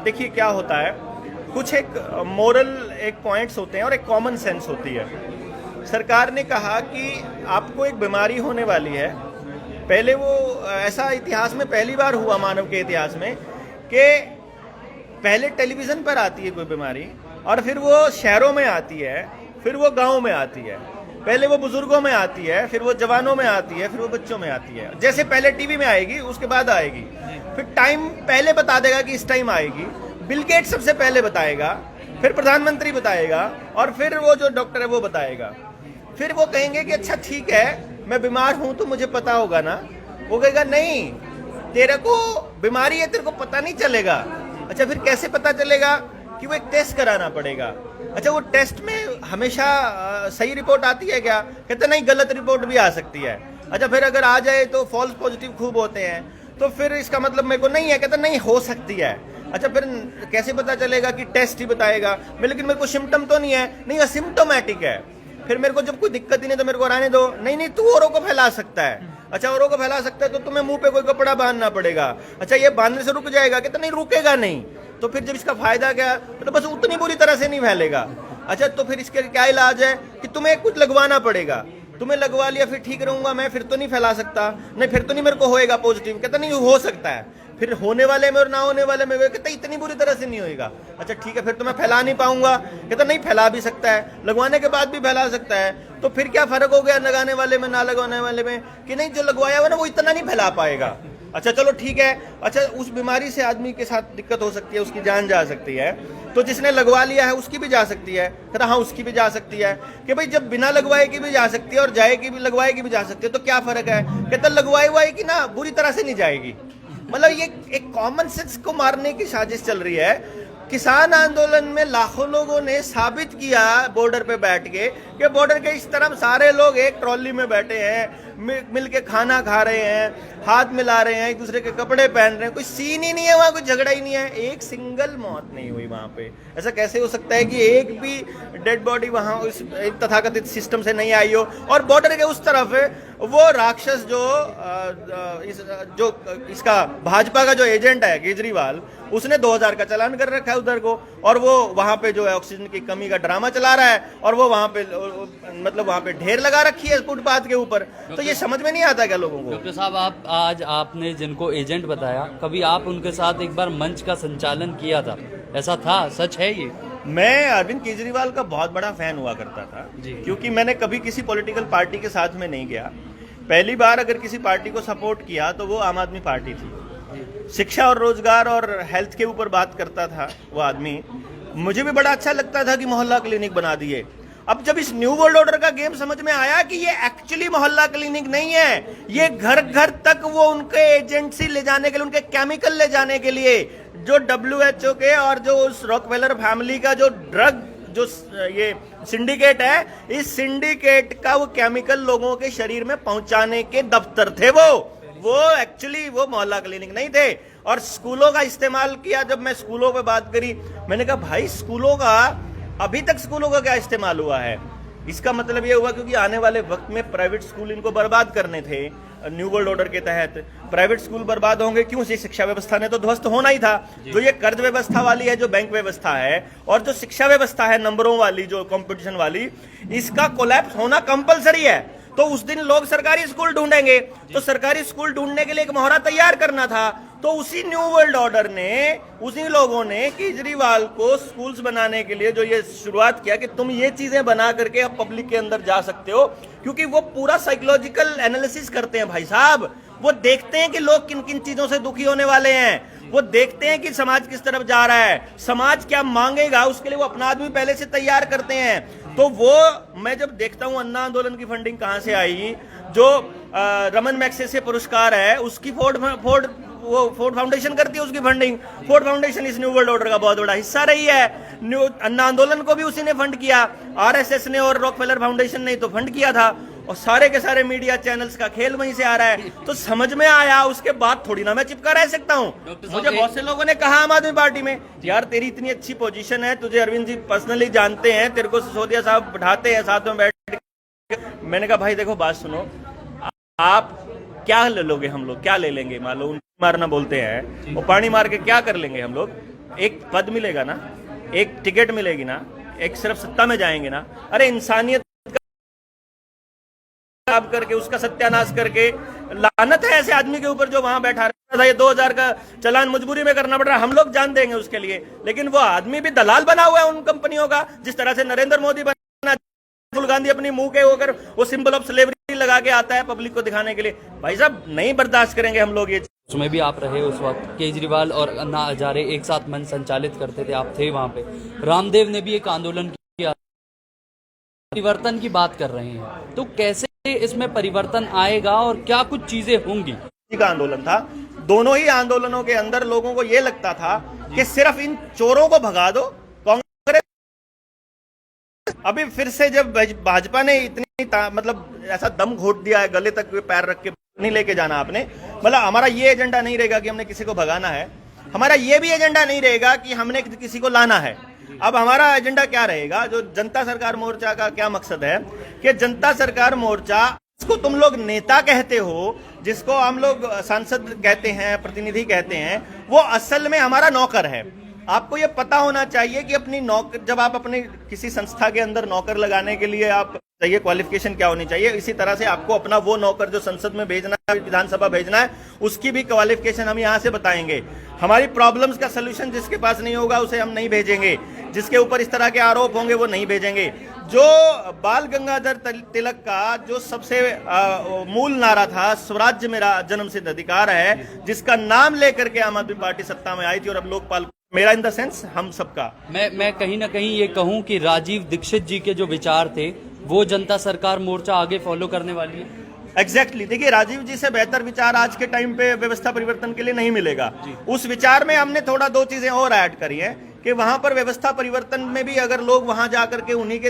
देखिए क्या होता है, कुछ एक मोरल एक पॉइंट्स होते हैं और एक कॉमन सेंस होती है। सरकार ने कहा कि आपको एक बीमारी होने वाली है। पहले वो ऐसा इतिहास में पहली बार हुआ मानव के इतिहास में कि पहले टेलीविज़न पर आती है कोई बीमारी और फिर वो शहरों में आती है, फिर वो गाँव में आती है। पहले वो बुजुर्गों में आती है, फिर वो जवानों में आती है, फिर वो बच्चों में आती है। जैसे पहले टीवी में आएगी, उसके बाद आएगी, फिर टाइम पहले बता देगा कि इस टाइम आएगी। बिल गेट्स सबसे पहले बताएगा, फिर प्रधानमंत्री बताएगा और फिर वो जो डॉक्टर है वो बताएगा। फिर वो कहेंगे कि अच्छा ठीक है, मैं बीमार हूं तो मुझे पता होगा ना। वो कहेगा नहीं, तेरे को बीमारी है, तेरे को पता नहीं चलेगा। अच्छा फिर कैसे पता चलेगा? कि वो एक टेस्ट कराना पड़ेगा। अच्छा वो टेस्ट में हमेशा सही रिपोर्ट आती है क्या? कहते नहीं, गलत रिपोर्ट भी आ सकती है। अच्छा फिर अगर आ जाए तो फॉल्स पॉजिटिव खूब होते हैं, तो फिर इसका मतलब मेरे को नहीं है। कहते नहीं, हो सकती है। अच्छा फिर कैसे पता चलेगा? कि टेस्ट ही बताएगा। लेकिन मेरे को सिम्टम तो नहीं है। नहीं, असिम्टोमेटिक है। फिर मेरे को जब कोई दिक्कत ही नहीं तो मेरे को रहने दो। नहीं नहीं, तू औरों को फैला सकता है। अच्छा औरों को फैला सकता है तो तुम्हें मुंह पे कोई कपड़ा बांधना पड़ेगा। अच्छा ये बांधने से रुक जाएगा? कहते नहीं, रुकेगा नहीं। तो फिर जब इसका फायदा क्या? तो बस उतनी बुरी तरह से नहीं फैलेगा। अच्छा तो फिर इसके क्या इलाज है? कि तुम्हें कुछ लगवाना पड़ेगा। तुम्हें लगवा लिया फिर ठीक रहूंगा मैं, फिर तो नहीं फैला सकता। नहीं, फिर तो नहीं मेरे को होएगा पॉजिटिव। कहता नहीं, हो सकता है। फिर होने वाले में और ना होने वाले में कहता इतनी बुरी तरह से नहीं होएगा। अच्छा ठीक है, फिर तो मैं फैला नहीं पाऊंगा। कहता नहीं, फैला भी सकता है, लगवाने के बाद भी फैला सकता है। तो फिर क्या फर्क हो गया लगाने वाले में ना लगवाने वाले में? कि नहीं, जो लगवाया हुआ ना वो इतना नहीं फैला पाएगा। अच्छा चलो ठीक है। अच्छा उस बीमारी से आदमी के साथ दिक्कत हो सकती है, उसकी जान जा सकती है। तो जिसने लगवा लिया है उसकी भी जा सकती है। कहता हाँ, उसकी भी जा सकती है। कि भाई जब बिना लगवाए की भी जा सकती है और जाए की भी लगवाए की भी जा सकती है, तो क्या फर्क है? कहता लगवाए हुआ की ना बुरी तरह से नहीं जाएगी। मतलब ये एक कॉमन सेंस को मारने की साजिश चल रही है। किसान आंदोलन में लाखों लोगों ने साबित किया बॉर्डर पे बैठ के कि बॉर्डर के इस तरफ सारे लोग एक ट्रॉली में बैठे हैं, मिल के खाना खा रहे हैं, हाथ मिला रहे हैं, एक दूसरे के कपड़े पहन रहे हैं। कोई सीन ही नहीं है वहां, कोई झगड़ा ही नहीं है, एक सिंगल मौत नहीं हुई वहां पे। ऐसा कैसे हो सकता है कि एक भी डेड बॉडी वहां उस तथाकथित सिस्टम से नहीं आई हो? और बॉर्डर के उस तरफ वो राक्षस जो इसका भाजपा का जो एजेंट है केजरीवाल, उसने 2000 का चालान कर रखा है उधर को, और वो वहां पे जो है ऑक्सीजन की कमी का ड्रामा चला रहा है, और वो वहां पे मतलब वहां पे ढेर लगा रखी है फुटपाथ के ऊपर। तो ये समझ में नहीं आता क्या लोगों को? डॉक्टर साहब, आप आज आपने जिनको एजेंट बताया, कभी आप उनके साथ एक बार मंच का संचालन किया था, ऐसा था? सच है ये? मैं अरविंद केजरीवाल का बहुत बड़ा फैन हुआ करता था जी, क्योंकि मैंने कभी किसी पॉलिटिकल पार्टी के साथ में नहीं गया। पहली बार अगर किसी पार्टी को सपोर्ट किया तो वो आम आदमी पार्टी थी। शिक्षा और रोजगार और हेल्थ के ऊपर बात करता था वो आदमी। मुझे भी बड़ा अच्छा लगता था कि मोहल्ला क्लिनिक बना दिए। अब जब इस न्यू वर्ल्ड ऑर्डर का गेम समझ में आया कि ये एक्चुअली मोहल्ला क्लिनिक नहीं है, ये घर घर तक वो उनके एजेंसी ले जाने के लिए, उनके केमिकल ले जाने के लिए, जो WHO के और जो उस रॉकफेलर फैमिली का जो ड्रग जो ये सिंडिकेट है, इस सिंडिकेट का वो केमिकल लोगों के शरीर में पहुंचाने के दफ्तर थे वो एक्चुअली वो मोहल्ला क्लिनिक नहीं थे। और स्कूलों का इस्तेमाल किया। जब मैं स्कूलों पे बात करी, मैंने कहा भाई स्कूलों का अभी तक स्कूलों का क्या इस्तेमाल हुआ है? इसका मतलब ये हुआ क्योंकि आने वाले वक्त में प्राइवेट स्कूल इनको बर्बाद करने थे। न्यू वर्ल्ड ऑर्डर के तहत प्राइवेट स्कूल बर्बाद होंगे क्यों? से शिक्षा व्यवस्था ने तो ध्वस्त होना ही था। जो ये कर्ज व्यवस्था वाली है, जो बैंक व्यवस्था है, और जो शिक्षा व्यवस्था है नंबरों वाली, जो कंपटीशन वाली, इसका कोलैप्स होना कंपलसरी है। तो उस दिन लोग सरकारी स्कूल ढूंढेंगे। तो सरकारी स्कूल ढूंढने के लिए एक मोहरा तैयार करना था। तो उसी न्यू वर्ल्ड ऑर्डर ने, उसी लोगों ने केजरीवाल को स्कूल्स बनाने के लिए जो ये शुरुआत किया कि तुम ये चीजें बना करके अब पब्लिक के अंदर जा सकते हो, क्योंकि वो पूरा साइकोलॉजिकल एनालिसिस करते हैं भाई साहब। वो देखते हैं कि लोग किन किन चीजों से दुखी होने वाले हैं, वो देखते हैं कि समाज किस तरफ जा रहा है, समाज क्या मांगेगा, उसके लिए वो अपना आदमी पहले से तैयार करते हैं। तो वो मैं जब देखता हूं अन्ना आंदोलन की फंडिंग कहां से आई, जो रमन मैग्सेसे पुरस्कार है उसकी फोर्ड फाउंडेशन करती है उसकी फंडिंग। फोर्ड फाउंडेशन इस न्यू वर्ल्ड ऑर्डर का बहुत बड़ा हिस्सा रही है। अन्ना आंदोलन को भी उसी ने फंड किया, RSS ने और रॉकफेलर फाउंडेशन ने तो फंड किया था, और सारे के सारे मीडिया चैनल्स का खेल वहीं से आ रहा है। तो समझ में आया, उसके बाद थोड़ी ना मैं चिपका रह सकता हूँ। मुझे बहुत से लोगों ने कहा आम आदमी पार्टी में, यार तेरी इतनी अच्छी पोजीशन है, तुझे अरविंद जी पर्सनली जानते हैं, तेरे को सिसोदिया साहब बैठाते हैं साथ में बैठ। मैंने कहा भाई देखो बात सुनो, आप क्या ले लोगे, हम लोग क्या ले लेंगे? मान लो मारना बोलते हैं, वो पानी मार के क्या कर लेंगे हम लोग? एक पद मिलेगा ना, एक टिकट मिलेगी ना, एक सिर्फ सत्ता में जाएंगे ना। अरे इंसानियत खराब करके, उसका सत्यानाश करके, लानत है ऐसे आदमी के ऊपर जो वहां बैठा रहता था। ये 2000 का चालान मजबूरी में करना पड़ रहा है, हम लोग जान देंगे उसके लिए, लेकिन वो आदमी भी दलाल बना हुआ है उन कंपनियों का। जिस तरह से नरेंद्र मोदी बना, राहुल गांधी अपनी मुंह के होकर वो सिंबल ऑफ स्लेवरी लगा के आता है पब्लिक को दिखाने के लिए। भाई साहब नहीं बर्दाश्त करेंगे हम लोग ये। उसमें भी आप रहे उस वक्त, केजरीवाल और अन्ना हजारे एक साथ मंच संचालित करते थे, आप थे वहां पे। रामदेव ने भी एक आंदोलन किया, परिवर्तन की बात कर रहे हैं, तो कैसे इसमें परिवर्तन आएगा और क्या कुछ चीजें होंगी? का आंदोलन था, दोनों ही आंदोलनों के अंदर लोगों को यह लगता था कि सिर्फ इन चोरों को भगा दो। कांग्रेस अभी फिर से जब भाजपा ने इतनी मतलब ऐसा दम घोट दिया है, गले तक पैर रख के नहीं लेके जाना आपने, मतलब हमारा ये एजेंडा नहीं रहेगा कि हमने किसी को भगाना है, हमारा ये भी एजेंडा नहीं रहेगा कि हमने किसी को लाना है। अब हमारा एजेंडा क्या रहेगा? जो जनता सरकार मोर्चा का क्या मकसद है कि जनता सरकार मोर्चा, जिसको तुम लोग नेता कहते हो, जिसको हम लोग सांसद कहते हैं, प्रतिनिधि कहते हैं, वो असल में हमारा नौकर है। आपको ये पता होना चाहिए कि अपनी नौकर, जब आप अपने किसी संस्था के अंदर नौकर लगाने के लिए आप चाहिए क्वालिफिकेशन क्या होनी चाहिए, इसी तरह से आपको अपना वो नौकर जो संसद में भेजना है, विधानसभा भेजना है, उसकी भी क्वालिफिकेशन हम यहाँ से बताएंगे। हमारी प्रॉब्लम्स का सलूशन जिसके पास नहीं होगा उसे हम नहीं भेजेंगे, जिसके ऊपर इस तरह के आरोप होंगे वो नहीं भेजेंगे। जो बाल गंगाधर तिलक का जो सबसे मूल नारा था, स्वराज्य मेरा जन्मसिद्ध अधिकार है, जिसका नाम लेकर के आम आदमी पार्टी सत्ता में आई थी, और अब लोकपाल, मेरा इन द सेंस हम सबका, मैं कहीं ना कहीं ये कहूं कि राजीव दीक्षित जी के जो विचार थे वो जनता सरकार मोर्चा आगे फॉलो करने वाली है। एग्जैक्टली देखिए, राजीव जी से बेहतर विचार आज के टाइम पे व्यवस्था परिवर्तन के लिए नहीं मिलेगा। उस विचार में हमने थोड़ा दो चीजें और ऐड करी हैं कि वहां पर व्यवस्था परिवर्तन में भी अगर लोग वहां जाकर के उन्हीं के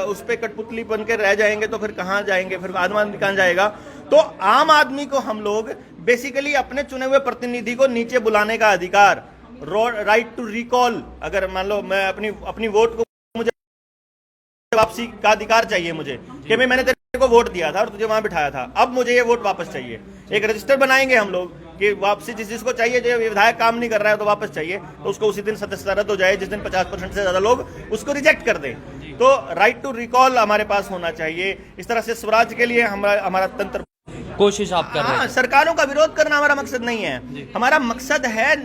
उस पे कठपुतली बन के रह जाएंगे तो फिर कहां जाएंगे, फिर आम आदमी कहां जाएगा? तो आम आदमी को हम लोग बेसिकली अपने चुने हुए प्रतिनिधि को नीचे बुलाने का अधिकार, राइट टू रिकॉल, अगर मान लो मैं अपनी वोट को, मुझे वापसी का अधिकार चाहिए मुझे कि मैंने तेरे को वोट दिया था और तुझे वहां बिठाया था, अब मुझे ये वोट वापस चाहिए। एक रजिस्टर बनाएंगे हम लोग कि वापसी जिसको चाहिए, जो विधायक काम नहीं कर रहा है तो वापस चाहिए, तो उसको उसी दिन सदस्यता रद्द हो जाए जिस दिन 50% से ज्यादा लोग उसको रिजेक्ट कर दें। तो राइट टू रिकॉल हमारे पास होना चाहिए। इस तरह से स्वराज के लिए हमारा तंत्र, कोशिश आप कर रहे हैं। सरकारों का विरोध करना हमारा मकसद नहीं है, हमारा मकसद है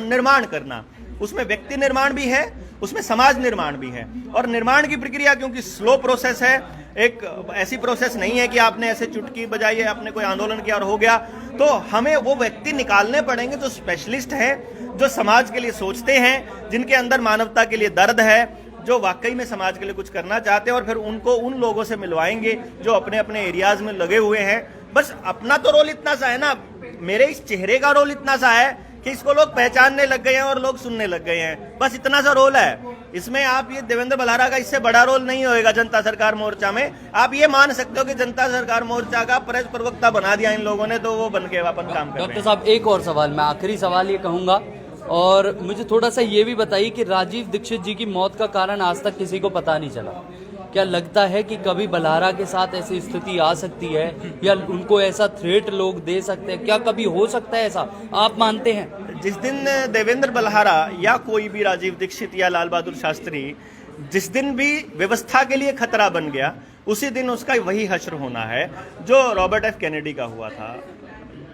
निर्माण करना। उसमें व्यक्ति निर्माण भी है, उसमें समाज निर्माण भी है। और निर्माण की प्रक्रिया क्योंकि स्लो प्रोसेस है, एक ऐसी प्रोसेस नहीं है कि आपने ऐसे चुटकी बजाई है, आपने कोई आंदोलन किया और हो गया, तो हमें वो व्यक्ति निकालने पड़ेंगे जो स्पेशलिस्ट हैं, जो समाज के लिए सोचते हैं, जिनके अंदर मानवता के लिए दर्द है, जो वाकई में समाज के लिए कुछ करना चाहते हैं, और फिर उनको उन लोगों से मिलवाएंगे जो अपने अपने एरियाज में लगे हुए हैं। बस अपना तो रोल इतना सा है ना, मेरे इस चेहरे का रोल इतना सा है कि इसको लोग पहचानने लग गए हैं और लोग सुनने लग गए हैं, बस इतना सा रोल है इसमें। आप ये देवेंद्र बल्हारा का इससे बड़ा रोल नहीं होएगा जनता सरकार मोर्चा में। आप ये मान सकते हो कि जनता सरकार मोर्चा का प्रेस प्रवक्ता बना दिया इन लोगों ने, तो वो बन के अपन काम कर रहे हैं। डॉक्टर साहब एक और सवाल, मैं आखिरी सवाल ये कहूंगा, और मुझे थोड़ा सा ये भी बताइए कि राजीव दीक्षित जी की मौत का कारण आज तक किसी को पता नहीं चला। क्या लगता है कि कभी बल्हारा के साथ ऐसी स्थिति आ सकती है, या उनको ऐसा थ्रेट लोग दे सकते हैं? क्या कभी हो सकता है ऐसा, आप मानते हैं? जिस दिन देवेंद्र बल्हारा या कोई भी राजीव दीक्षित या लाल बहादुर शास्त्री जिस दिन भी व्यवस्था के लिए खतरा बन गया, उसी दिन उसका वही हश्र होना है जो रॉबर्ट एफ कैनेडी का हुआ था,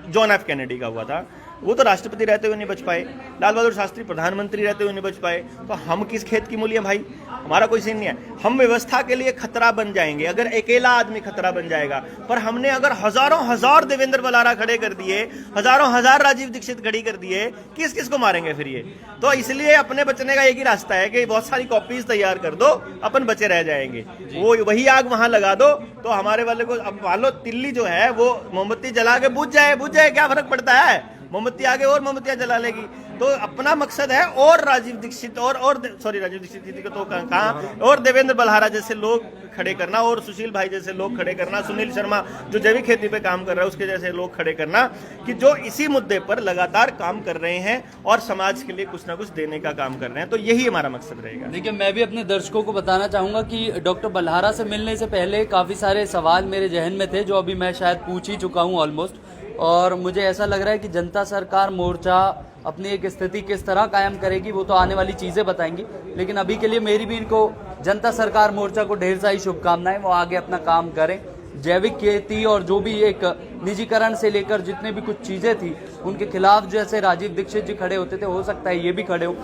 जॉन एफ कैनेडी का हुआ था। वो तो राष्ट्रपति रहते हुए नहीं बच पाए, लाल बहादुर शास्त्री प्रधानमंत्री रहते हुए नहीं बच पाए, तो हम किस खेत की मूली है भाई? हमारा कोई सीन नहीं है। हम व्यवस्था के लिए खतरा बन जाएंगे अगर अकेला आदमी खतरा बन जाएगा, पर हमने अगर हजारों हजार देवेंद्र बल्हारा खड़े कर दिए, हजारों हजार राजीव दीक्षित खड़ी कर दिए, किस किस को मारेंगे फिर ये? तो इसलिए अपने बचने का एक ही रास्ता है कि बहुत सारी कॉपीज तैयार कर दो, अपन बचे रह जाएंगे। वो वही आग वहां लगा दो तो हमारे वाले को, अब मान लो तिल्ली जो है वो मोमबत्ती जला के बुझ जाए, क्या फर्क पड़ता है? मोमबत्ती आगे और मोमबत्तियां जला लेगी। तो अपना मकसद है और राजीव दीक्षित राजीव दीक्षित जी को तो कहाँ, और देवेंद्र बल्हारा जैसे लोग खड़े करना, और सुशील भाई जैसे लोग खड़े करना, सुनील शर्मा जो जैविक खेती पे काम कर रहा है उसके जैसे लोग खड़े करना, कि जो इसी मुद्दे पर लगातार काम कर रहे हैं और समाज के लिए कुछ ना कुछ देने का काम कर रहे हैं। तो यही हमारा मकसद रहेगा। देखिए, मैं भी अपने दर्शकों को बताना चाहूंगा कि डॉक्टर बल्हारा से मिलने से पहले काफी सारे सवाल मेरे जहन में थे जो अभी मैं शायद पूछ ही चुका हूँ ऑलमोस्ट। और मुझे ऐसा लग रहा है कि जनता सरकार मोर्चा अपनी एक स्थिति किस तरह कायम करेगी वो तो आने वाली चीज़ें बताएंगी, लेकिन अभी के लिए मेरी भी इनको जनता सरकार मोर्चा को ढेर सारी शुभकामनाएं। वो आगे अपना काम करें, जैविक खेती और जो भी एक निजीकरण से लेकर जितने भी कुछ चीज़ें थी उनके खिलाफ जैसे राजीव दीक्षित जी खड़े होते थे, हो सकता है ये भी खड़े हो।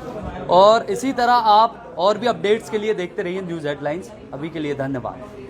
और इसी तरह आप और भी अपडेट्स के लिए देखते रहिए न्यूज़ हेडलाइंस। अभी के लिए धन्यवाद।